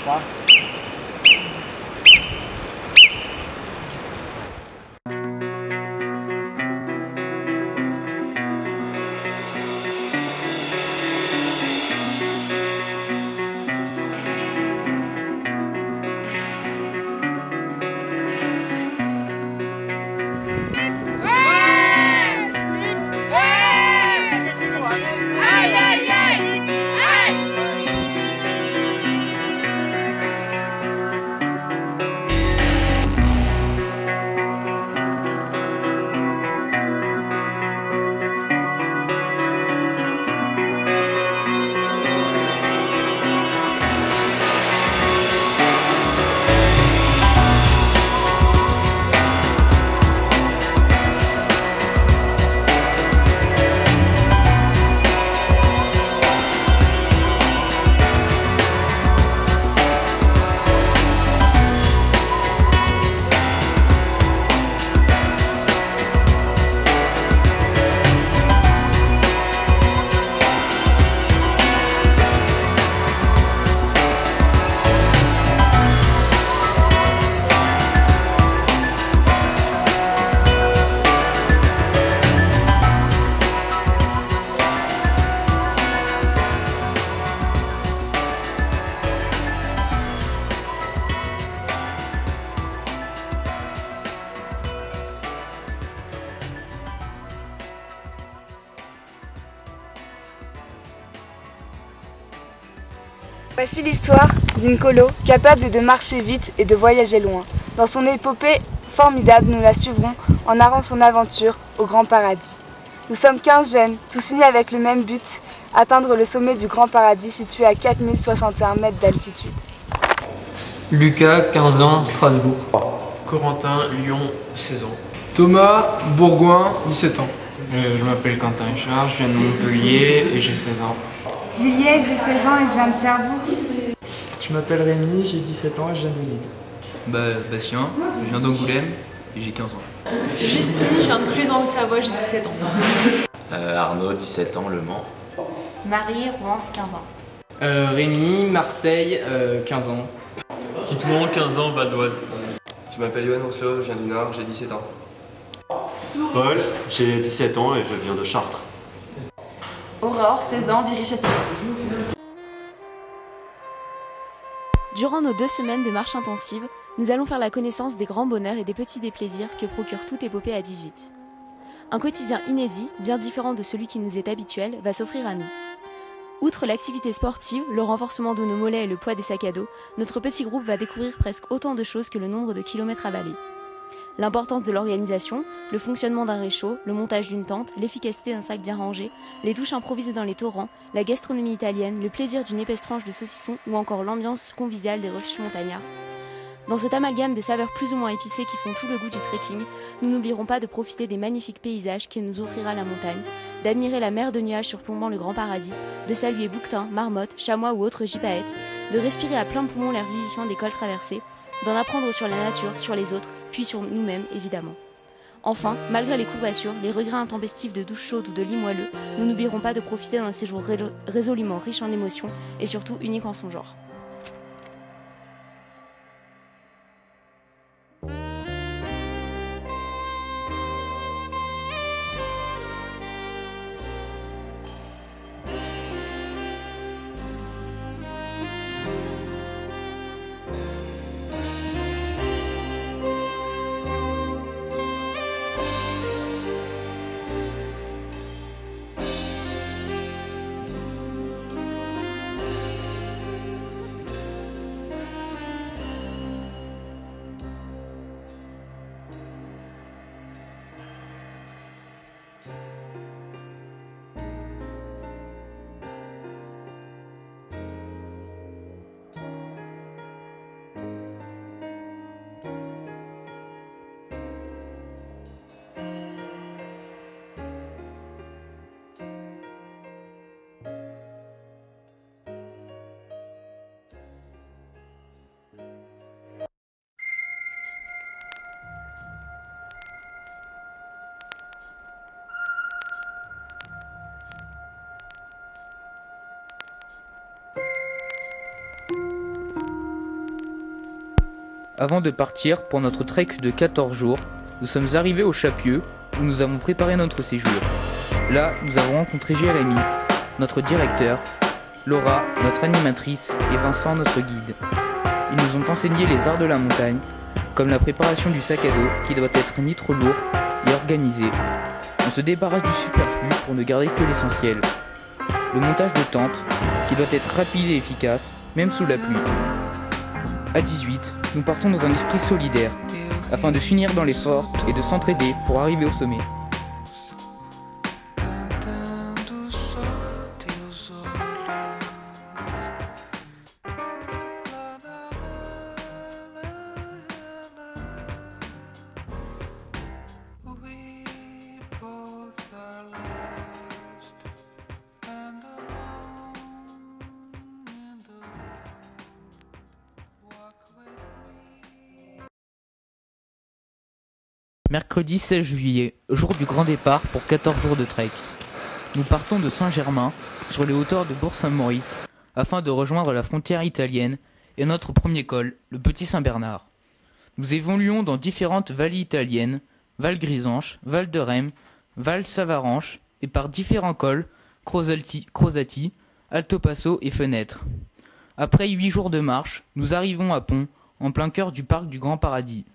3. Voici l'histoire d'une colo capable de marcher vite et de voyager loin. Dans son épopée formidable, nous la suivrons en narrant son aventure au Grand Paradis. Nous sommes 15 jeunes, tous unis avec le même but, atteindre le sommet du Grand Paradis situé à 4061 mètres d'altitude. Lucas, 15 ans, Strasbourg. Corentin, Lyon, 16 ans. Thomas, Bourgoin, 17 ans. Je m'appelle Quentin Richard, je viens de Montpellier et j'ai 16 ans. Juliette, j'ai 16 ans et je viens de Cherbourg. Je m'appelle Rémi, j'ai 17 ans et je viens de Lille. Bastien, je viens d'Angoulême et j'ai 15 ans. Justine, je viens de Cluses en Haute-Savoie, j'ai 17 ans. Arnaud, 17 ans, Le Mans. Marie, Rouen, 15 ans. Rémi, Marseille, 15 ans. Titouan, 15 ans, Val d'Oise. Je m'appelle Yoann Rousselot, je viens du Nord, j'ai 17 ans. Paul, j'ai 17 ans et je viens de Chartres. Aurore, 16 ans, Viry-Châtillon. Durant nos 2 semaines de marche intensive, nous allons faire la connaissance des grands bonheurs et des petits déplaisirs que procure toute épopée à 18. Un quotidien inédit, bien différent de celui qui nous est habituel, va s'offrir à nous. Outre l'activité sportive, le renforcement de nos mollets et le poids des sacs à dos, notre petit groupe va découvrir presque autant de choses que le nombre de kilomètres avalés. L'importance de l'organisation, le fonctionnement d'un réchaud, le montage d'une tente, l'efficacité d'un sac bien rangé, les douches improvisées dans les torrents, la gastronomie italienne, le plaisir d'une épaisse tranche de saucisson ou encore l'ambiance conviviale des refuges montagnards. Dans cet amalgame de saveurs plus ou moins épicées qui font tout le goût du trekking, nous n'oublierons pas de profiter des magnifiques paysages que nous offrira la montagne, d'admirer la mer de nuages surplombant le Grand Paradis, de saluer bouquetins, marmottes, chamois ou autres gypaètes, de respirer à plein poumon l'air vivifiant des cols traversés, d'en apprendre sur la nature, sur les autres, puis sur nous-mêmes évidemment. Enfin, malgré les courbatures, les regrets intempestifs de douche chaude ou de lit moelleux, nous n'oublierons pas de profiter d'un séjour résolument riche en émotions et surtout unique en son genre. Avant de partir pour notre trek de 14 jours, nous sommes arrivés au Chapieux où nous avons préparé notre séjour. Là, nous avons rencontré Jérémy, notre directeur, Laura, notre animatrice et Vincent, notre guide. Ils nous ont enseigné les arts de la montagne, comme la préparation du sac à dos qui doit être ni trop lourd et organisé. On se débarrasse du superflu pour ne garder que l'essentiel. Le montage de tentes qui doit être rapide et efficace, même sous la pluie. À 18, nous partons dans un esprit solidaire, afin de s'unir dans l'effort et de s'entraider pour arriver au sommet. Mercredi 16 juillet, jour du grand départ pour 14 jours de trek. Nous partons de Saint-Germain, sur les hauteurs de Bourg-Saint-Maurice, afin de rejoindre la frontière italienne et notre premier col, le Petit Saint-Bernard. Nous évoluons dans différentes vallées italiennes, Val Grisanche, Val de Rème, Val Savaranche, et par différents cols, Crosati, Alto Passo et Fenêtre. Après 8 jours de marche, nous arrivons à Pont, en plein cœur du parc du Grand Paradis.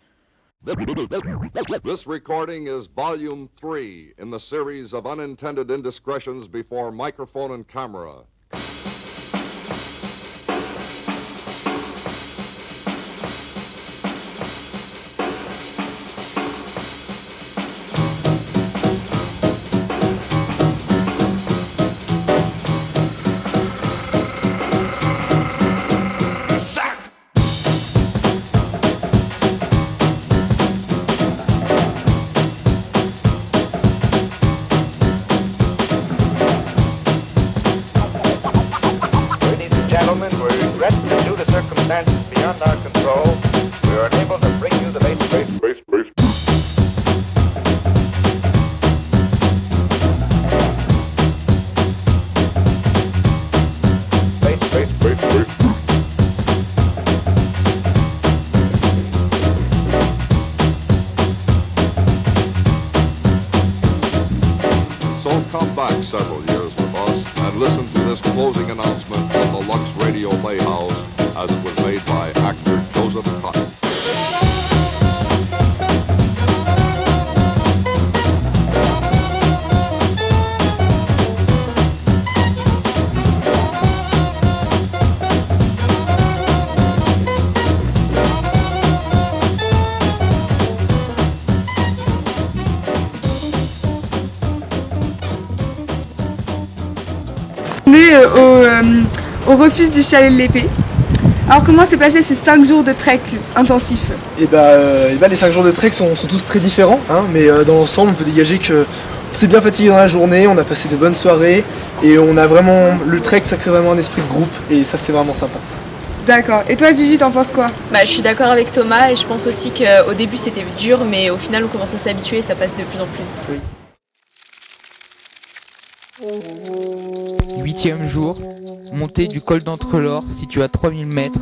This recording is volume 3 in the series of unintended indiscretions before microphone and camera. Beyond our control, we are unable to bring you the base. So come back several years with us and listen to this closing announcement from the Lux Radio Playhouse as it was made by actor Joseph Cotton. On est au refuge du Chalet de l'Épée. Alors comment s'est passé ces 5 jours de trek intensifs? Les 5 jours de trek sont tous très différents, hein, mais dans l'ensemble on peut dégager que on s'est bien fatigué dans la journée, on a passé de bonnes soirées et on a vraiment, le trek ça crée vraiment un esprit de groupe et ça c'est vraiment sympa. D'accord. Et toi Gigi, t'en penses quoi? Je suis d'accord avec Thomas et je pense aussi qu'au début c'était dur mais au final on commence à s'habituer et ça passe de plus en plus vite. Oui. 8e jour, montée du col d'Entrelor situé à 3000 mètres,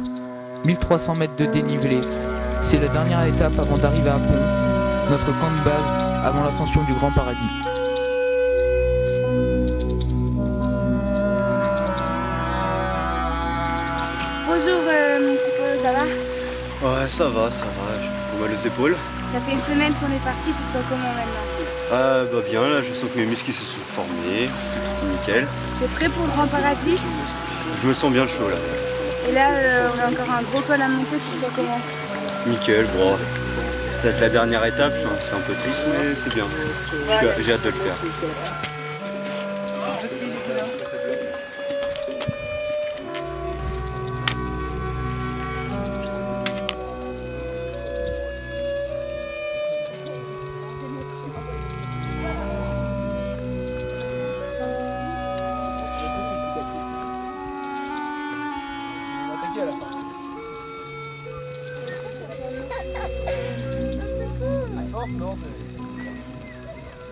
1300 mètres de dénivelé. C'est la dernière étape avant d'arriver à Pont, notre camp de base avant l'ascension du Grand Paradis. Bonjour mon petit Paul, ça va? Ouais, ça va, j'ai mal aux épaules. Ça fait une semaine qu'on est parti, tu te sens comment maintenant? Bien, là je sens que mes muscles se sont formés, tout nickel. T'es prêt pour le Grand Paradis? Je me sens bien chaud là. Et là, on a encore un gros col à monter, tu te sens comment? Nickel, bon. Ça va être la dernière étape, c'est un peu triste, mais c'est bien. J'ai hâte de le faire.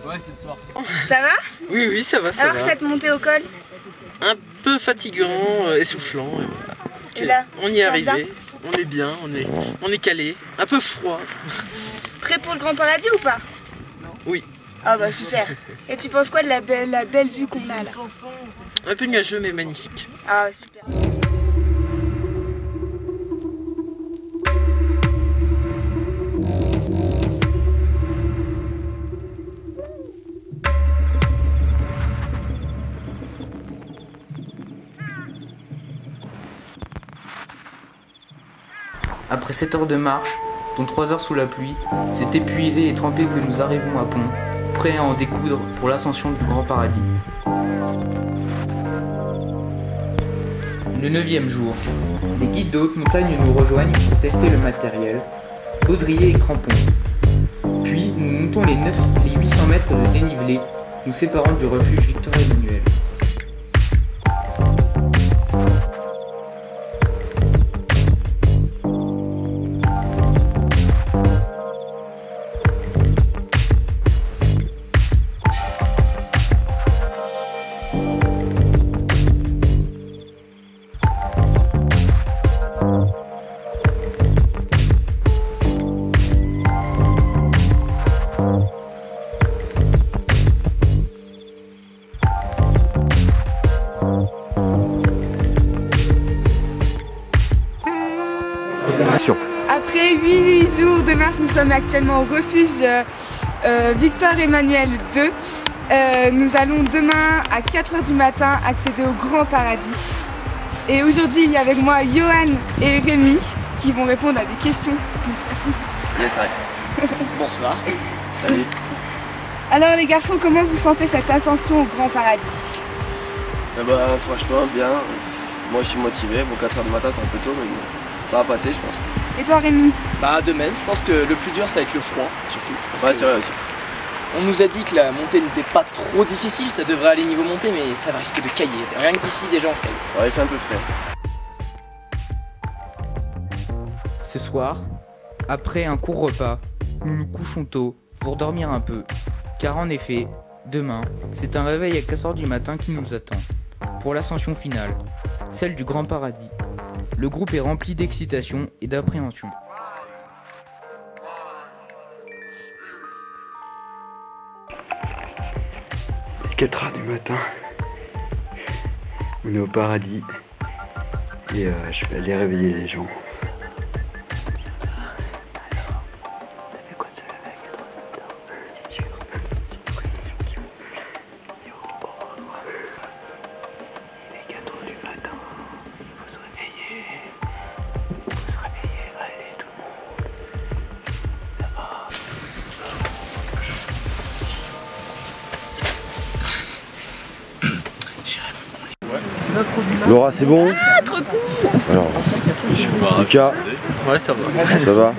Ouais, c'est ce soir. Ça va? Oui, ça va, Alors cette montée au col? Un peu fatigant, essoufflant, et voilà. Et là, on y est arrivé. On est bien, on est calé, un peu froid. Prêt pour le Grand Paradis ou pas? Oui. Ah bah super. Et tu penses quoi de la belle vue qu'on a là? Un peu nuageux mais magnifique. Ah super. Après 7 heures de marche, dont 3 heures sous la pluie, c'est épuisé et trempé que nous arrivons à Pont, prêts à en découdre pour l'ascension du Grand Paradis. Le 9e jour, les guides de haute montagne nous rejoignent pour tester le matériel, baudrier et crampons. Puis nous montons les 800 mètres de dénivelé, nous séparant du refuge Victor-Emmanuel. Après 8 jours de marche, nous sommes actuellement au refuge Victor-Emmanuel 2. Nous allons demain à 4 h du matin accéder au Grand Paradis. Et aujourd'hui, il y a avec moi Johan et Rémi qui vont répondre à des questions. Yes, bonsoir. Salut. Alors les garçons, comment vous sentez cette ascension au Grand Paradis? Franchement, bien. Moi, je suis motivé. Bon, 4 h du matin, c'est un peu tôt, mais ça va passer, je pense. Et toi Rémi? De même, je pense que le plus dur ça va être le froid, surtout. Ouais, c'est vrai aussi. On nous a dit que la montée n'était pas trop difficile, ça devrait aller niveau montée, mais ça risque de cailler. Rien que d'ici, déjà on se caille. Ouais, il fait un peu frais. Ce soir, après un court repas, nous nous couchons tôt pour dormir un peu. Car en effet, demain, c'est un réveil à 4 h du matin qui nous attend. Pour l'ascension finale, celle du Grand Paradis. Le groupe est rempli d'excitation et d'appréhension. Il est 4 h du matin. On est au paradis. Et je vais aller réveiller les gens. Laura, c'est bon? Ah, trop cool! Alors, Lucas? Ouais, ça va. Ça va?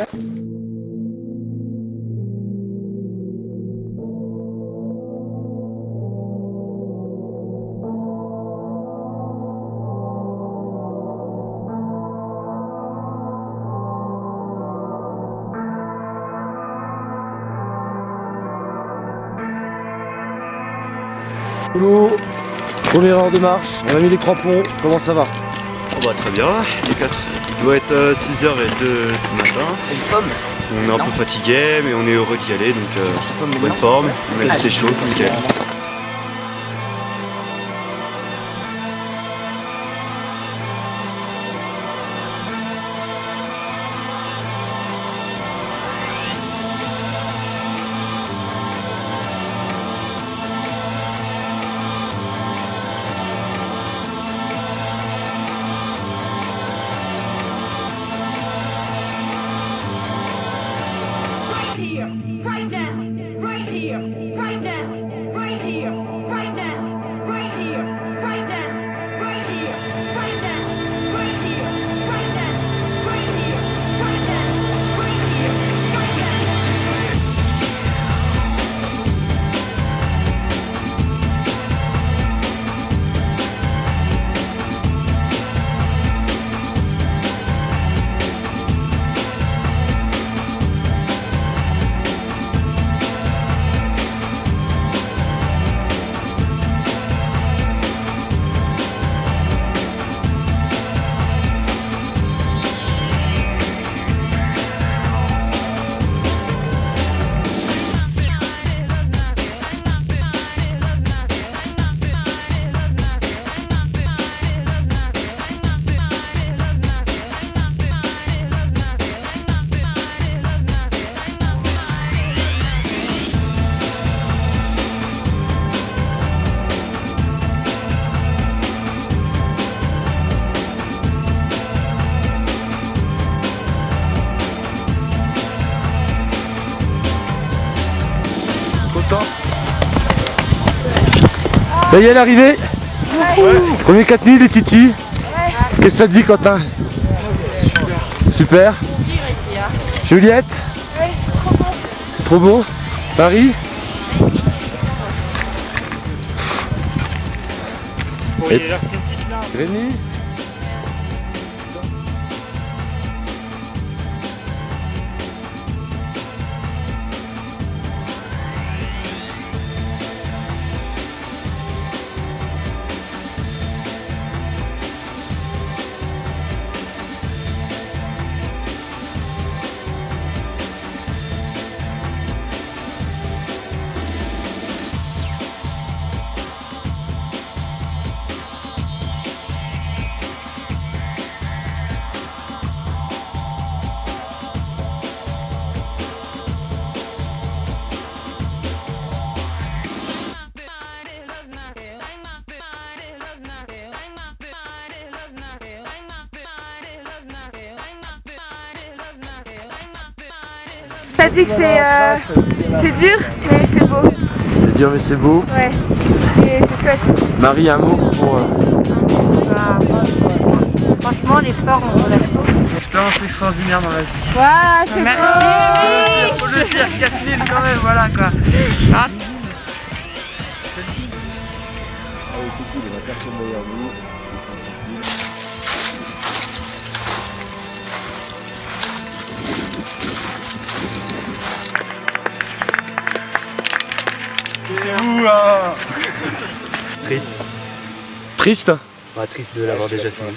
Boulot, première heure de marche, on a mis les crampons, comment ça va? Très bien, il doit être 6h02 ce matin. On est un peu fatigué mais on est heureux d'y aller, donc bonne forme, on a fait chaud, nickel. Right here, right now, right here, right now, right Ça y est, l'arrivée. Premier 4000, les Titi. Qu'est-ce que ça te dit, Quentin? Super. Juliette? Ouais, c'est trop beau. Trop beau. Paris? Et... Rémi? Ça dit que c'est dur, mais c'est beau. C'est dur mais c'est beau. Ouais, c'est chouette. Marie, un mot pour... Franchement, l'effort, on l'a fait. Expérience extraordinaire dans la vie. Waouh, c'est beau. Faut le dire, 4000 quand même, voilà quoi. Ah. C'est où là? Triste. Triste? Ouais, triste de l'avoir déjà fini.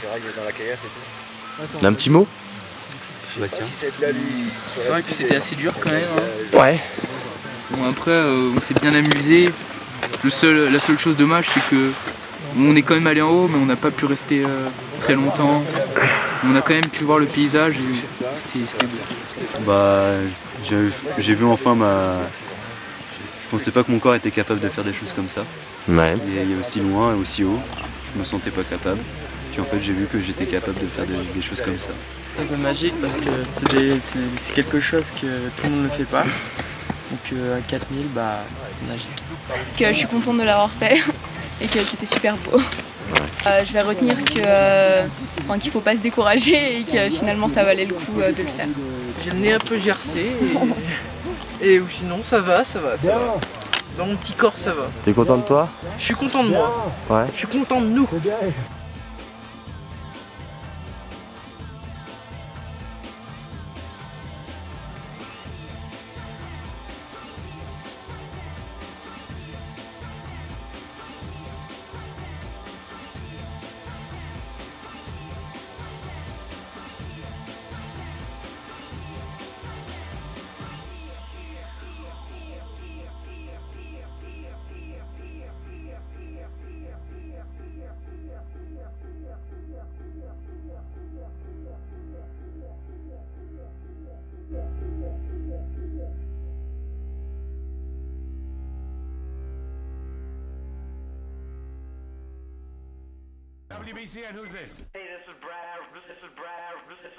Un petit mot? Sébastien. C'est vrai que c'était assez dur quand même. Hein. Ouais. Bon, après, on s'est bien amusé. La seule chose dommage, c'est que on est quand même allé en haut, mais on n'a pas pu rester très longtemps. On a quand même pu voir le paysage et c'était beau. Bah, j'ai vu enfin ma... Je pensais pas que mon corps était capable de faire des choses comme ça. Ouais. Et il y a aussi loin et aussi haut, je me sentais pas capable. Puis en fait j'ai vu que j'étais capable de faire des choses comme ça. C'est magique parce que c'est quelque chose que tout le monde ne fait pas. Donc à 4000, bah, c'est magique. Que je suis contente de l'avoir fait et que c'était super beau. Je vais retenir qu'il ne faut pas se décourager et que finalement ça valait le coup de le faire. J'ai le nez un peu gercé et sinon ça va. Dans mon petit corps ça va. T'es content de toi? Je suis content de moi. Ouais. Je suis content de nous. WBC, and who's this? Hey, this is Brad.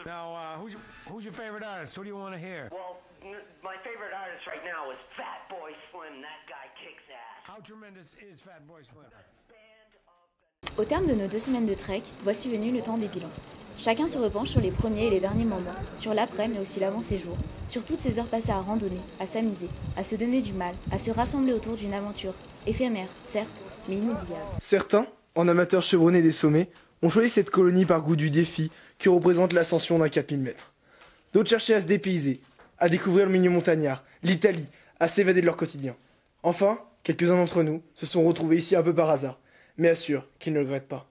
Now, who's your favorite artist? Who do you want to hear? Well, my favorite artist right now is Fatboy Slim. That guy kicks ass. How tremendous is Fatboy Slim? Au terme de nos 2 semaines de trek, voici venu le temps des bilans. Chacun se repenche sur les premiers et les derniers moments, sur l'après mais aussi l'avant-séjour, sur toutes ces heures passées à randonner, à s'amuser, à se donner du mal, à se rassembler autour d'une aventure, éphémère, certes, mais inoubliable. Certains, en amateurs chevronnés des sommets, ont choisi cette colonie par goût du défi que représente l'ascension d'un 4000 mètres. D'autres cherchaient à se dépayser, à découvrir le milieu montagnard, l'Italie, à s'évader de leur quotidien. Enfin, quelques-uns d'entre nous se sont retrouvés ici un peu par hasard, mais assurent qu'ils ne le regrettent pas.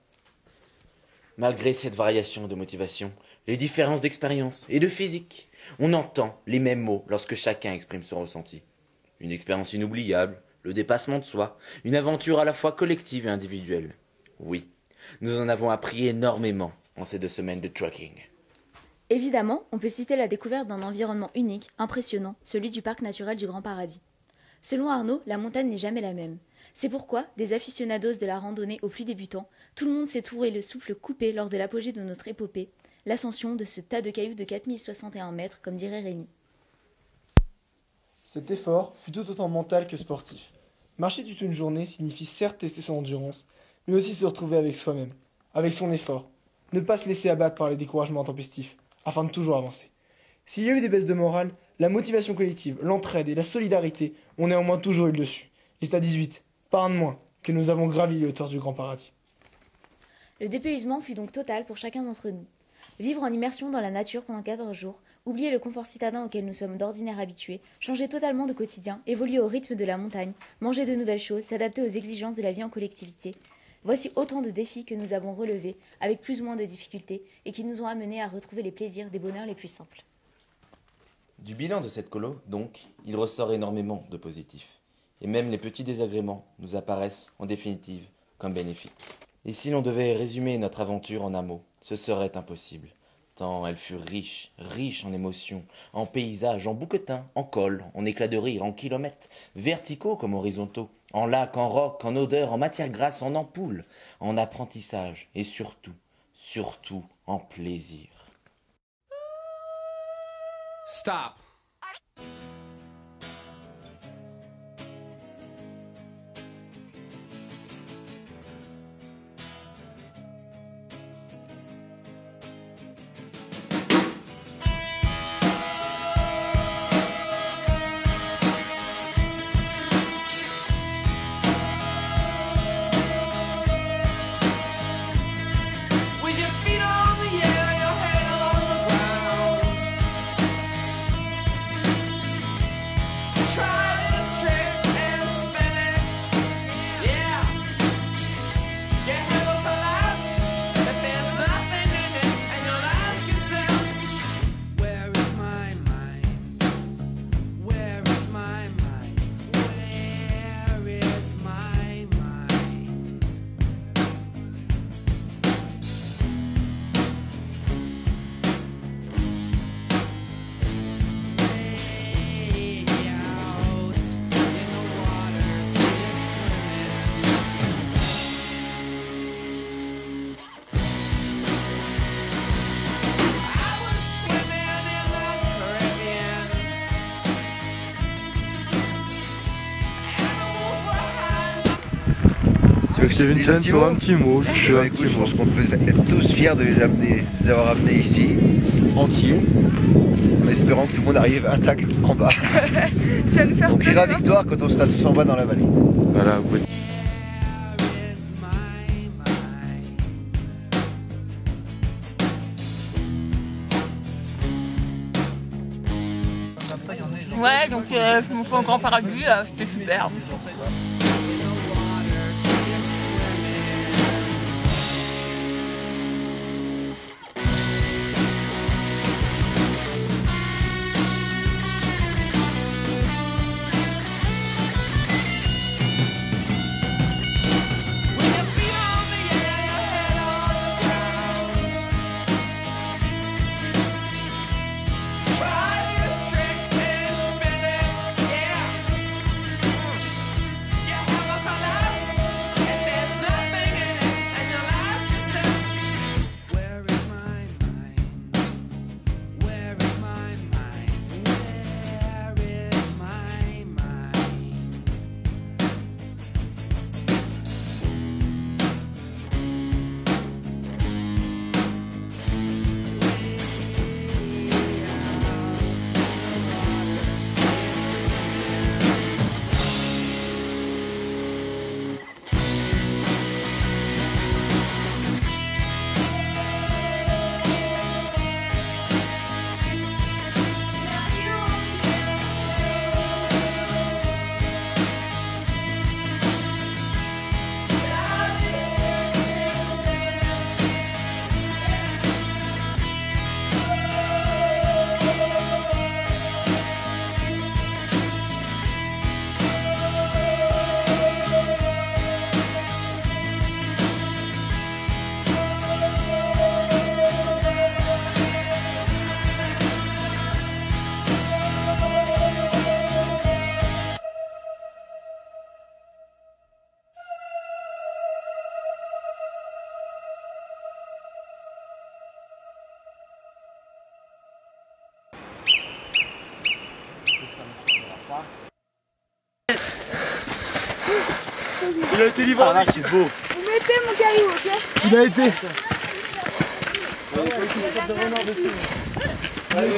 Malgré cette variation de motivation, les différences d'expérience et de physique, on entend les mêmes mots lorsque chacun exprime son ressenti. Une expérience inoubliable, le dépassement de soi, une aventure à la fois collective et individuelle. Oui, nous en avons appris énormément en ces 2 semaines de trekking. Évidemment, on peut citer la découverte d'un environnement unique, impressionnant, celui du parc naturel du Grand Paradis. Selon Arnaud, la montagne n'est jamais la même. C'est pourquoi, des aficionados de la randonnée aux plus débutants, tout le monde s'est trouvé le souffle coupé lors de l'apogée de notre épopée, l'ascension de ce tas de cailloux de 4061 mètres, comme dirait Rémi. Cet effort fut tout autant mental que sportif. Marcher toute une journée signifie certes tester son endurance, mais aussi se retrouver avec soi-même, avec son effort. Ne pas se laisser abattre par les découragements intempestifs, afin de toujours avancer. S'il y a eu des baisses de morale, la motivation collective, l'entraide et la solidarité ont néanmoins toujours eu le dessus. Et c'est à 18, pas un de moins, que nous avons gravi les hauteurs du Grand Paradis. Le dépaysement fut donc total pour chacun d'entre nous. Vivre en immersion dans la nature pendant 14 jours, oublier le confort citadin auquel nous sommes d'ordinaire habitués, changer totalement de quotidien, évoluer au rythme de la montagne, manger de nouvelles choses, s'adapter aux exigences de la vie en collectivité. Voici autant de défis que nous avons relevés, avec plus ou moins de difficultés, et qui nous ont amenés à retrouver les plaisirs des bonheurs les plus simples. Du bilan de cette colo, donc, il ressort énormément de positifs. Et même les petits désagréments nous apparaissent, en définitive, comme bénéfiques. Et si l'on devait résumer notre aventure en un mot, ce serait impossible. Tant elle fut riche, riche en émotions, en paysages, en bouquetins, en cols, en éclats de rire, en kilomètres, verticaux comme horizontaux, en lacs, en rocs, en odeurs, en matière grasse, en ampoules, en apprentissage et surtout, surtout en plaisir. Stop. Stevenson, sur un petit mot, juste un petit mot. Je pense qu'on peut être tous fiers de les avoir amenés ici, entiers, en espérant que tout le monde arrive intact en bas. Tu vas nous faire On criera victoire quand on sera tous en bas dans la vallée. Voilà, oui. Ouais, donc je m'en fais un Grand Paradis, c'était super. Il a été livré. Ah, c'est beau. Vous mettez mon caillou, ok? Il a été. Allez,